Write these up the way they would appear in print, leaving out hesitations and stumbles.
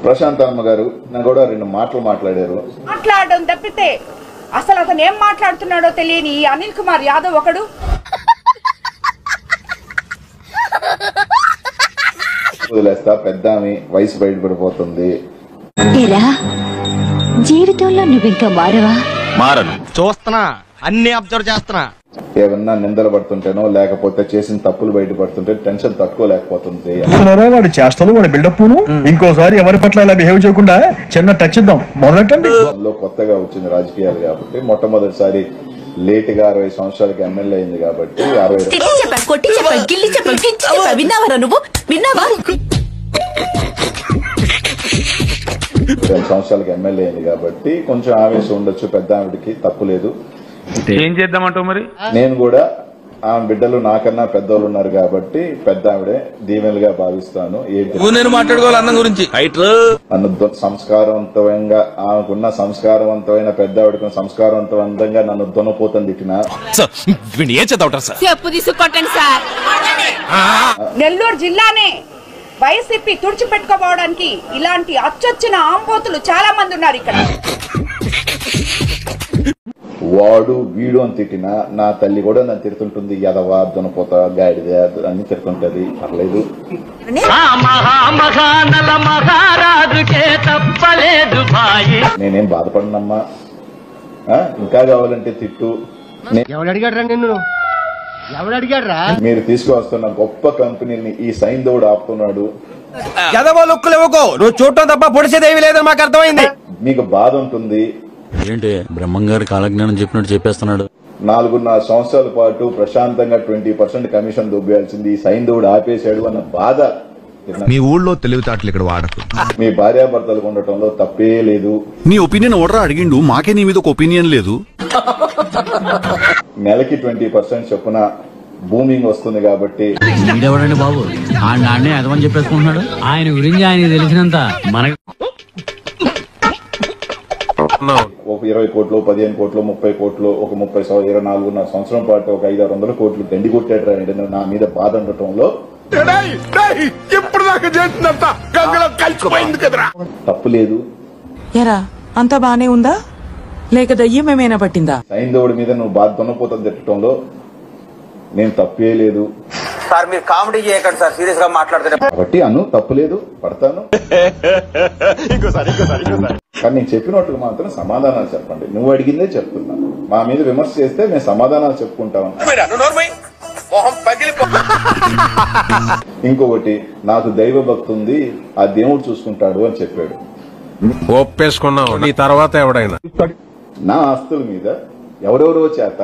ప్రశాంత్ అమ్మ గారు నా కూడా 2 మాటలు మాట్లాడారు. మాట్లాడడం తప్పితే అసలు అతను ఏం మాట్లాడుతున్నాడో తెలియని అనిల్ కుమార్ యాదవ్ ఒకడు. వదిలేస్తా, పెద్ద వయసు బయటపడిపోతుంది. జీవితంలో నువ్వు ఇంకా మారను చూస్తున్నా, అన్ని అబ్జర్వ్ చేస్తున్నా. ఏమన్నా నిందలు పడుతుంటేనో లేకపోతే చేసిన తప్పులు బయటపడుతుంటే టెన్షన్ తట్టుకోలేకపోతుంది. వాడు చేస్తాను వాడి బిల్డప్ ఇంకోసారి ఎవరి పట్ల ఇలా బిహేవ్ చేయకుండా చిన్న టచ్ ఇద్దాం మొదలెట్టండి. కొత్తగా వచ్చింది రాజకీయాలు కాబట్టి మొట్టమొదటిసారి లేట్ గా 60 సంవత్సరాలకి ఎమ్మెల్యే అయింది కాబట్టి 20 సంవత్సరాలకి ఎమ్మెల్యే అయింది కాబట్టి కొంచెం ఆవేశం ఉండొచ్చు. పెద్ద ఆవిడకి తప్పులేదు. ఏం చేద్దామంటావు మరి? నేను కూడా ఆమె బిడ్డలు నాకన్నా పెద్దోళ్ళు ఉన్నారు కాబట్టి పెద్ద ఆవిడే దీవెనలుగా భావిస్తాను. నేను మాట్లాడుకోవాలి అన్న గురించి. నన్ను సంస్కారవంతంగా ఆమెకున్న సంస్కారవంతమైన పెద్ద ఆవిడకు సంస్కారవంతంగా నన్ను దున్నపోతుంది తిట్టినా నెల్లూరు జిల్లానే వైసీపీ తుడిచిపెట్టుకోవడానికి ఇలాంటి అచ్చొచ్చిన ఆంబోతులు చాలా మంది ఉన్నారు ఇక్కడ. వాడు వీడు అని తిట్టినా నా తల్లి కూడా నన్ను తిడుతుంటుంది. ఎదవా, దునపోత, గాడిద అని తిడుతుంటది. పర్లేదు. నేనేం బాధపడినమ్మా. ఇంకా కావాలంటే తిట్టు. మీరు తీసుకువస్తున్న గొప్ప కంపెనీని ఈ సైంధవుడు ఆపుతున్నాడు. నువ్వు చూడటం తప్ప పొడిచేదేవి లేదని మాకు అర్థమైంది. మీకు బాధ ఉంటుంది. ఏంటి బ్రహ్మంగారి కాలజ్ఞానం చెప్పినట్టు చెప్పేస్తున్నాడు. 4.5 సంవత్సరాల పాటు ప్రశాంతంగా 20% కమిషన్ దొబ్బేయాల్సింది ఈ సైంధవుడు ఆపేశాడు అన్న బాధ. మీ ఊళ్ళో తెలివితేటలు ఇక్కడ వాడకు. మీ భార్యాభర్తలకు ఉండటంలో తప్పే లేదు. నీ ఒపీనియన్ ఓడరా అడిగిండు, మాకే నీ మీద ఒక ఒపీనియన్ లేదు. నెలకి 20% చొప్పున బూమింగ్ వస్తుంది కాబట్టి బాబు అదమని చెప్పేసుకుంటున్నాడు. ఆయన గురించి ఆయన తెలిసినంత మనకు ఒక 20 కోట్లు, 15 కోట్లు, 30 కోట్లు, ఒక 24.5 సంవత్సరం పాటు ఒక 500-600 కోట్లు దండి కొట్టాడు నా మీద బాధ ఉండటంలో తప్పు లేదు. అంతా బానే ఉందా లేక దయ్యం ఏమైనా పట్టిందా? సైంధవుడి మీద నువ్వు బాధ దున్నపోతుంది తిట్టడంలో నేను తప్పే లేదు. సార్ మీరు కామెడీ చేయకండి సార్, సీరియస్ గా మాట్లాడుతున్నా కాబట్టి తప్పు లేదు, పడతాను. కానీ నేను చెప్పినట్టుగా మాత్రం సమాధానాలు చెప్పండి. నువ్వు అడిగిందే చెప్తున్నా. మా మీద విమర్శ చేస్తే మేము సమాధానాలు చెప్పుకుంటాం. ఇంకొకటి, నాకు దైవ భక్తి ఉంది, ఆ దేవుడు చూసుకుంటాడు అని చెప్పాడు. ఒప్పేసుకున్నావు. నీ తర్వాత ఎవడైనా నా ఆస్తుల మీద ఎవరెవరో చేత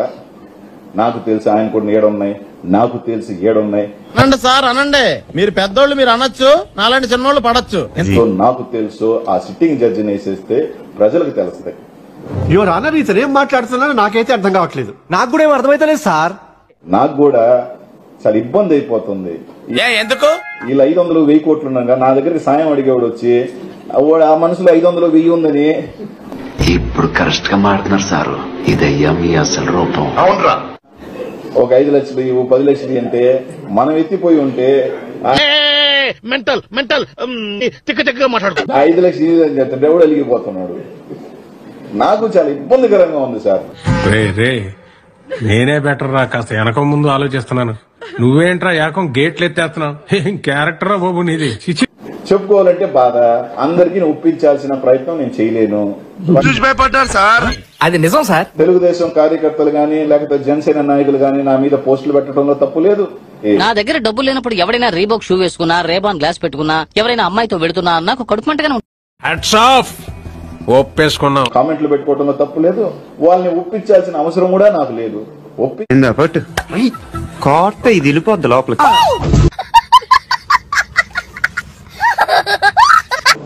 నాకు తెలిసి ఆయన కూడా 7 ఉన్నాయి, నాకు తెలిసి 7 ఉన్నాయి. అనండి సార్ అనండి, మీరు పెద్దోళ్ళు మీరు అనొచ్చు, నాలాంటి చిన్నోళ్ళు పడచ్చు. నాకు తెలుసు ఆ సిట్టింగ్ జడ్జిని వేసేస్తే ప్రజలకు తెలుస్తాయి. యువర్ ఆనర్ ఇతను ఏం మాట్లాడుతున్నారో నాకైతే అర్థం కావట్లేదు. నాకు కూడా ఏం అర్థమైతలేదు సార్. నాకు కూడా చాలా ఇబ్బంది అయిపోతుంది. ఎందుకు వీళ్ళు 500, 1000 కోట్లు ఉండగా నా దగ్గరికి సాయం అడిగేవాడు వచ్చి ఆ మనసులో 500, 1000 ఉందని. ఇప్పుడు కరెక్ట్ గా మాట్లాడుతున్నారు సార్. ఇదయ్యా మీ అసలు రూపం. అవునరా, ఒక 5 లక్షలు ఇవ్వు, 10 లక్షలు అంటే మనం ఎత్తిపోయి ఉంటే 5 లక్షలు అని చెప్తుంటే ఎవడు అలిగిపోతున్నాడు. నాకు చాలా ఇబ్బందికరంగా ఉంది సార్. నేనే బెటర్ రా, కాస్త వెనక ముందు ఆలోచిస్తున్నాను. నువ్వేంట్రా ఏకం గేట్లు ఎత్తేస్తున్నావు. ఏం క్యారెక్టరా బాబు నీది. చెప్పుకోవాలంటే బాధ. అందరికీ ఒప్పించాల్సిన ప్రయత్నం నేను చేయలేను. అది నిజం సార్. తెలుగుదేశం కార్యకర్తలు గాని లేకపోతే జనసేన నాయకులు గాని నా మీద పోస్టులు పెట్టడంలో తప్పు లేదు. నా దగ్గర డబ్బులు లేనప్పుడు ఎవరైనా రీబాక్ షూ వేసుకున్నా, రేబాన్ గ్లాస్ పెట్టుకున్నా, ఎవరైనా అమ్మాయితో వెళుతున్నా నాకు కడుపుమంటగానే ఒప్పేసుకున్నావు. కామెంట్లు పెట్టుకోవడంలో తప్పు లేదు. వాళ్ళని ఒప్పించాల్సిన అవసరం కూడా నాకు లేదు. ఇది వెళ్ళిపోద్ది లోపలికి.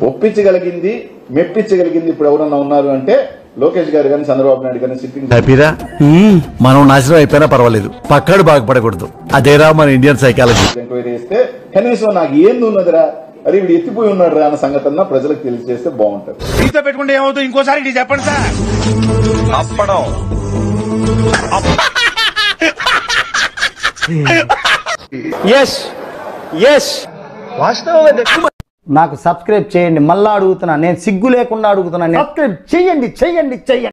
ఒప్పించగలిగింది, మెప్పించగలిగింది ఇప్పుడు ఎవరన్నా ఉన్నారు అంటే లోకేష్ గారు కానీ చంద్రబాబు నాయుడు కానీ సిట్టింగ్. మనం నాశనం అయిపోయినా పర్వాలేదు, పక్కడు బాగుపడకూడదు. అదేరా మన ఇండియన్ సైకాలజీ. ఎంక్వైరీ చేస్తే కనీసం నాకు ఏంది ఉన్నదిరా, అరే వీడు ఎత్తిపోయి ఉన్నాడు రా అన్న సంగతి ప్రజలకు తెలియజేస్తే బాగుంటది. మీతో పెట్టుకుంటే ఏమవుతుంది ఇంకోసారి చెప్పండి సార్. అప్పడం వాస్తవం నాకు సబ్స్క్రైబ్ చేయండి. మళ్ళా అడుగుతున్నా, నేను సిగ్గు లేకుండా అడుగుతున్నా, సబ్స్క్రైబ్ చేయండి.